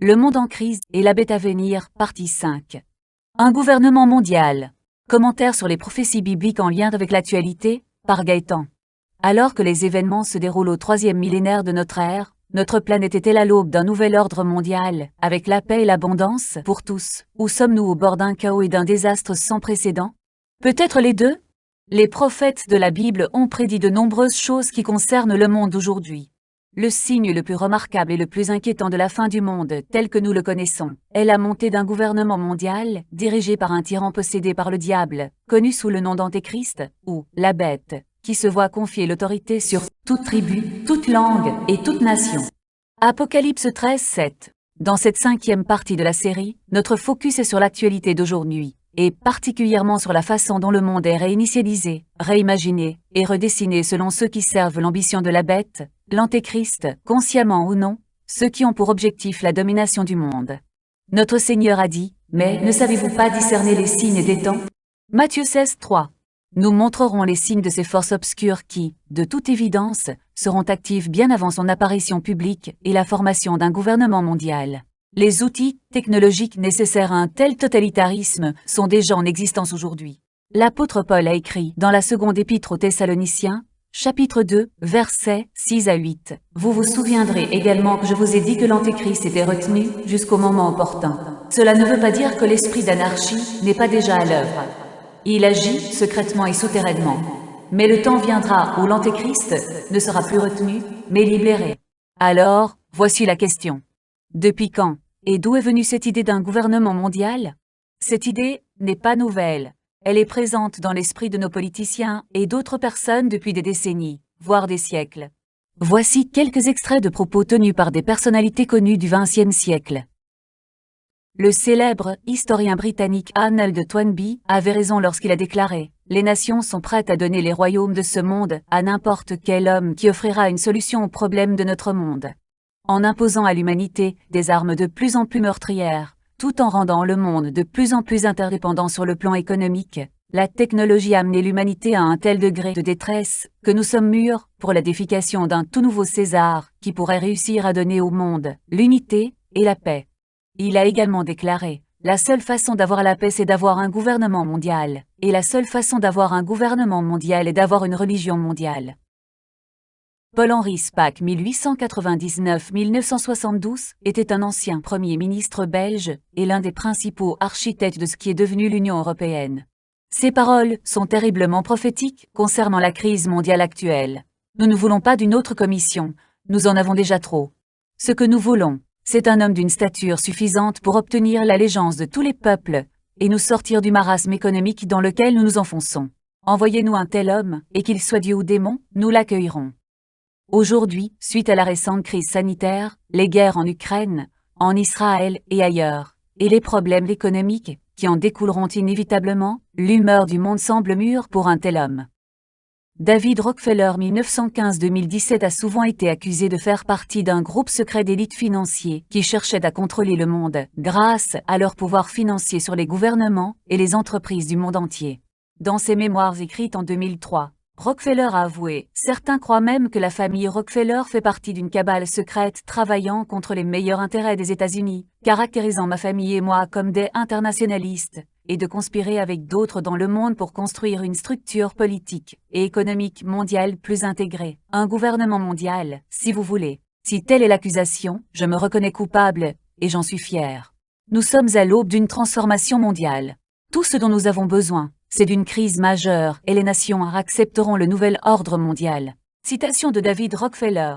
Le monde en crise et la bête à venir, partie 5. Un gouvernement mondial. Commentaire sur les prophéties bibliques en lien avec l'actualité, par Gaëtan. Alors que les événements se déroulent au 3e millénaire de notre ère, notre planète est-elle à l'aube d'un nouvel ordre mondial, avec la paix et l'abondance pour tous, ou sommes-nous au bord d'un chaos et d'un désastre sans précédent? Peut-être les deux? Les prophètes de la Bible ont prédit de nombreuses choses qui concernent le monde d'aujourd'hui. Le signe le plus remarquable et le plus inquiétant de la fin du monde, tel que nous le connaissons, est la montée d'un gouvernement mondial, dirigé par un tyran possédé par le diable, connu sous le nom d'Antéchrist, ou la bête, qui se voit confier l'autorité sur toute tribu, toute langue et toute nation. Apocalypse 13, 7. Dans cette 5e partie de la série, notre focus est sur l'actualité d'aujourd'hui, et particulièrement sur la façon dont le monde est réinitialisé, réimaginé et redessiné selon ceux qui servent l'ambition de la bête, l'Antéchrist, consciemment ou non, ceux qui ont pour objectif la domination du monde. Notre Seigneur a dit, « Mais ne savez-vous pas discerner les signes des temps ?» Matthieu 16, 3. Nous montrerons les signes de ces forces obscures qui, de toute évidence, seront actives bien avant son apparition publique et la formation d'un gouvernement mondial. Les outils technologiques nécessaires à un tel totalitarisme sont déjà en existence aujourd'hui. L'apôtre Paul a écrit dans la seconde épître aux Thessaloniciens, chapitre 2, versets 6 à 8. « Vous vous souviendrez également que je vous ai dit que l'Antéchrist était retenu jusqu'au moment opportun. Cela ne veut pas dire que l'esprit d'anarchie n'est pas déjà à l'œuvre. Il agit secrètement et souterrainement. Mais le temps viendra où l'Antéchrist ne sera plus retenu, mais libéré. Alors, voici la question. Depuis quand et d'où est venue cette idée d'un gouvernement mondial? Cette idée n'est pas nouvelle. Elle est présente dans l'esprit de nos politiciens et d'autres personnes depuis des décennies, voire des siècles. Voici quelques extraits de propos tenus par des personnalités connues du XXe siècle. Le célèbre historien britannique Arnold Toynbee avait raison lorsqu'il a déclaré « Les nations sont prêtes à donner les royaumes de ce monde à n'importe quel homme qui offrira une solution aux problèmes de notre monde. » En imposant à l'humanité des armes de plus en plus meurtrières, tout en rendant le monde de plus en plus interdépendant sur le plan économique, la technologie a amené l'humanité à un tel degré de détresse que nous sommes mûrs pour la déification d'un tout nouveau César qui pourrait réussir à donner au monde l'unité et la paix. Il a également déclaré « La seule façon d'avoir la paix c'est d'avoir un gouvernement mondial, et la seule façon d'avoir un gouvernement mondial est d'avoir une religion mondiale. » Paul-Henri Spaak 1899-1972 était un ancien premier ministre belge et l'un des principaux architectes de ce qui est devenu l'Union européenne. Ces paroles sont terriblement prophétiques concernant la crise mondiale actuelle. Nous ne voulons pas d'une autre commission, nous en avons déjà trop. Ce que nous voulons, c'est un homme d'une stature suffisante pour obtenir l'allégeance de tous les peuples et nous sortir du marasme économique dans lequel nous nous enfonçons. Envoyez-nous un tel homme, et qu'il soit Dieu ou démon, nous l'accueillerons. Aujourd'hui, suite à la récente crise sanitaire, les guerres en Ukraine, en Israël et ailleurs, et les problèmes économiques qui en découleront inévitablement, l'humeur du monde semble mûre pour un tel homme. David Rockefeller 1915-2017 a souvent été accusé de faire partie d'un groupe secret d'élites financiers qui cherchait à contrôler le monde grâce à leur pouvoir financier sur les gouvernements et les entreprises du monde entier. Dans ses mémoires écrites en 2003, Rockefeller a avoué, certains croient même que la famille Rockefeller fait partie d'une cabale secrète travaillant contre les meilleurs intérêts des États-Unis, caractérisant ma famille et moi comme des internationalistes, et de conspirer avec d'autres dans le monde pour construire une structure politique et économique mondiale plus intégrée, un gouvernement mondial, si vous voulez. Si telle est l'accusation, je me reconnais coupable, et j'en suis fier. Nous sommes à l'aube d'une transformation mondiale. Tout ce dont nous avons besoin, c'est d'une crise majeure et les nations accepteront le nouvel ordre mondial. Citation de David Rockefeller.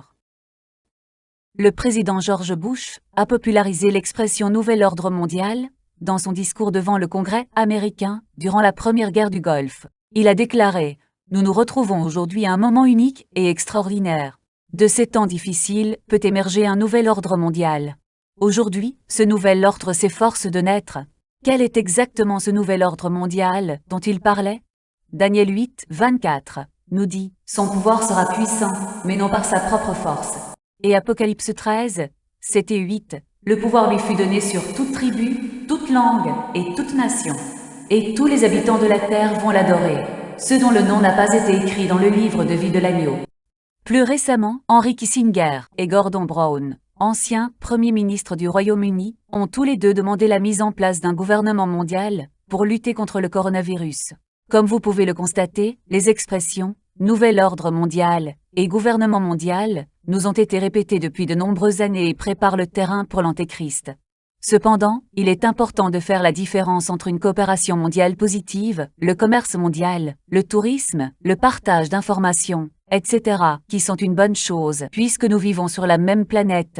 Le président George Bush a popularisé l'expression « nouvel ordre mondial » dans son discours devant le Congrès américain durant la Première Guerre du Golfe. Il a déclaré « Nous nous retrouvons aujourd'hui à un moment unique et extraordinaire. De ces temps difficiles peut émerger un nouvel ordre mondial. Aujourd'hui, ce nouvel ordre s'efforce de naître. » Quel est exactement ce nouvel ordre mondial dont il parlait? Daniel 8, 24 nous dit « Son pouvoir sera puissant, mais non par sa propre force. » Et Apocalypse 13, 7 et 8 le pouvoir lui fut donné sur toute tribu, toute langue et toute nation. Et tous les habitants de la terre vont l'adorer, ceux dont le nom n'a pas été écrit dans le livre de vie de l'agneau. Plus récemment, Henry Kissinger et Gordon Brown ancien Premier ministre du Royaume-Uni, ont tous les deux demandé la mise en place d'un gouvernement mondial pour lutter contre le coronavirus. Comme vous pouvez le constater, les expressions « nouvel ordre mondial » et « gouvernement mondial » nous ont été répétées depuis de nombreuses années et préparent le terrain pour l'Antéchrist. Cependant, il est important de faire la différence entre une coopération mondiale positive, le commerce mondial, le tourisme, le partage d'informations, etc., qui sont une bonne chose puisque nous vivons sur la même planète,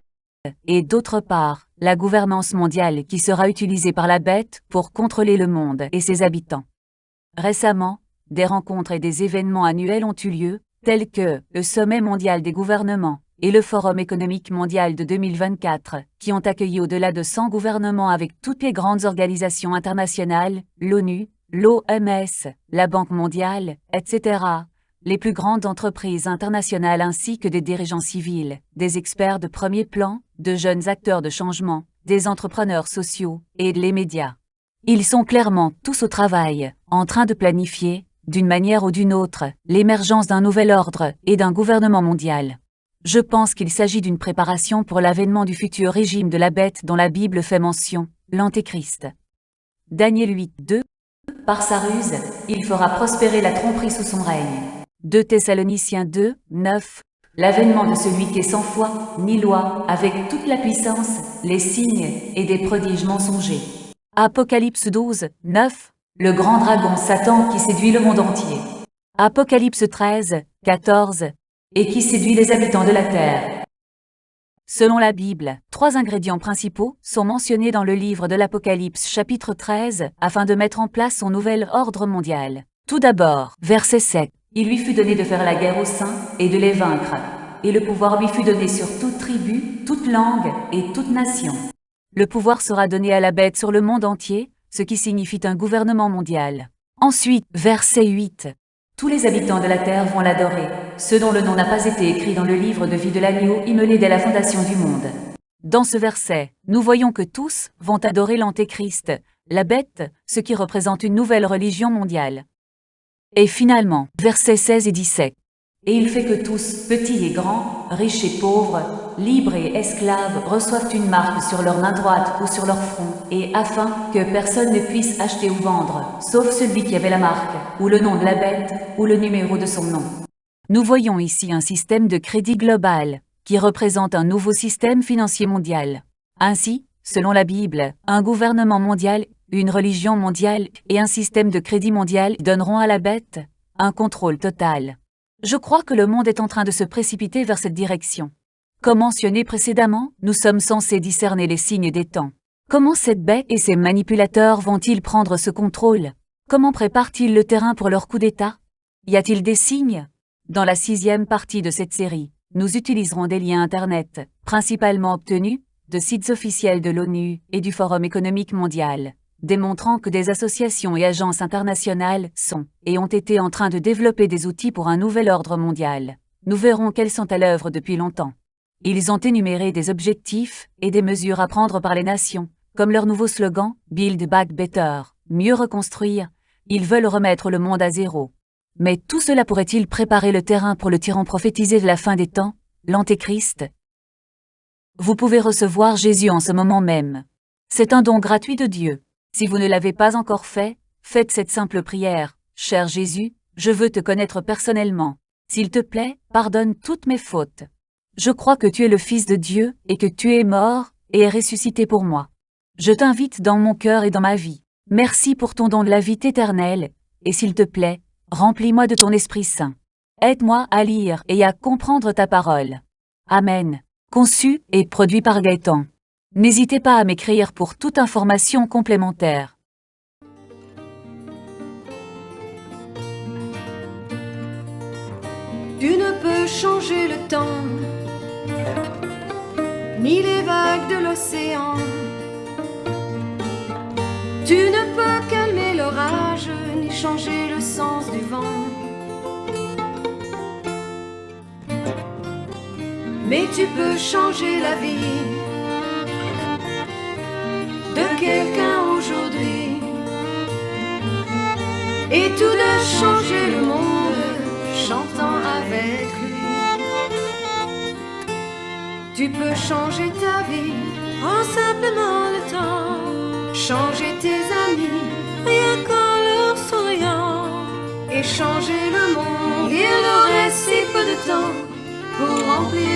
et d'autre part, la gouvernance mondiale qui sera utilisée par la bête pour contrôler le monde et ses habitants. Récemment, des rencontres et des événements annuels ont eu lieu, tels que le Sommet mondial des gouvernements et le Forum économique mondial de 2024, qui ont accueilli au-delà de 100 gouvernements avec toutes les grandes organisations internationales, l'ONU, l'OMS, la Banque mondiale, etc., les plus grandes entreprises internationales ainsi que des dirigeants civils, des experts de premier plan, de jeunes acteurs de changement, des entrepreneurs sociaux et les médias. Ils sont clairement tous au travail, en train de planifier, d'une manière ou d'une autre, l'émergence d'un nouvel ordre et d'un gouvernement mondial. Je pense qu'il s'agit d'une préparation pour l'avènement du futur régime de la bête dont la Bible fait mention, l'Antéchrist. Daniel 8, 2. Par sa ruse, il fera prospérer la tromperie sous son règne. 2 Thessaloniciens 2, 9. L'avènement de celui qui est sans foi, ni loi, avec toute la puissance, les signes et des prodiges mensongers. Apocalypse 12, 9. Le grand dragon Satan qui séduit le monde entier. Apocalypse 13, 14. Et qui séduit les habitants de la terre. Selon la Bible, 3 ingrédients principaux sont mentionnés dans le livre de l'Apocalypse chapitre 13 afin de mettre en place son nouvel ordre mondial. Tout d'abord, verset 7. Il lui fut donné de faire la guerre aux saints et de les vaincre. Et le pouvoir lui fut donné sur toute tribu, toute langue et toute nation. Le pouvoir sera donné à la bête sur le monde entier, ce qui signifie un gouvernement mondial. Ensuite, verset 8. Tous les habitants de la terre vont l'adorer, ceux dont le nom n'a pas été écrit dans le livre de vie de l'agneau immolé dès la fondation du monde. Dans ce verset, nous voyons que tous vont adorer l'Antéchrist, la bête, ce qui représente une nouvelle religion mondiale. Et finalement, versets 16 et 17. Et il fait que tous, petits et grands, riches et pauvres, libres et esclaves, reçoivent une marque sur leur main droite ou sur leur front, et afin que personne ne puisse acheter ou vendre, sauf celui qui avait la marque, ou le nom de la bête, ou le numéro de son nom. Nous voyons ici un système de crédit global, qui représente un nouveau système financier mondial. Ainsi, selon la Bible, un gouvernement mondial, une religion mondiale et un système de crédit mondial donneront à la bête un contrôle total. Je crois que le monde est en train de se précipiter vers cette direction. Comme mentionné précédemment, nous sommes censés discerner les signes des temps. Comment cette bête et ses manipulateurs vont-ils prendre ce contrôle? Comment préparent-ils le terrain pour leur coup d'État? Y a-t-il des signes? Dans la 6e partie de cette série, nous utiliserons des liens Internet, principalement obtenus de sites officiels de l'ONU et du Forum économique mondial, démontrant que des associations et agences internationales sont et ont été en train de développer des outils pour un nouvel ordre mondial. Nous verrons qu'elles sont à l'œuvre depuis longtemps. Ils ont énuméré des objectifs et des mesures à prendre par les nations, comme leur nouveau slogan « Build Back Better », mieux reconstruire. Ils veulent remettre le monde à zéro. Mais tout cela pourrait-il préparer le terrain pour le tyran prophétisé de la fin des temps, l'Antéchrist? Vous pouvez recevoir Jésus en ce moment même. C'est un don gratuit de Dieu. Si vous ne l'avez pas encore fait, faites cette simple prière. Cher Jésus, je veux te connaître personnellement. S'il te plaît, pardonne toutes mes fautes. Je crois que tu es le Fils de Dieu et que tu es mort et es ressuscité pour moi. Je t'invite dans mon cœur et dans ma vie. Merci pour ton don de la vie éternelle, et s'il te plaît, remplis-moi de ton Esprit Saint. Aide-moi à lire et à comprendre ta parole. Amen. Conçu et produit par Gaëtan. N'hésitez pas à m'écrire pour toute information complémentaire. Tu ne peux changer le temps, ni les vagues de l'océan. Tu ne peux calmer l'orage, ni changer le sens du vent. Mais tu peux changer la vie de quelqu'un aujourd'hui, et tout de changer le monde, chantant avec lui. Tu peux changer ta vie, prends simplement le temps. Changer tes amis, rien qu'en leur souriant. Et changer le monde, il nous reste si peu de temps pour remplir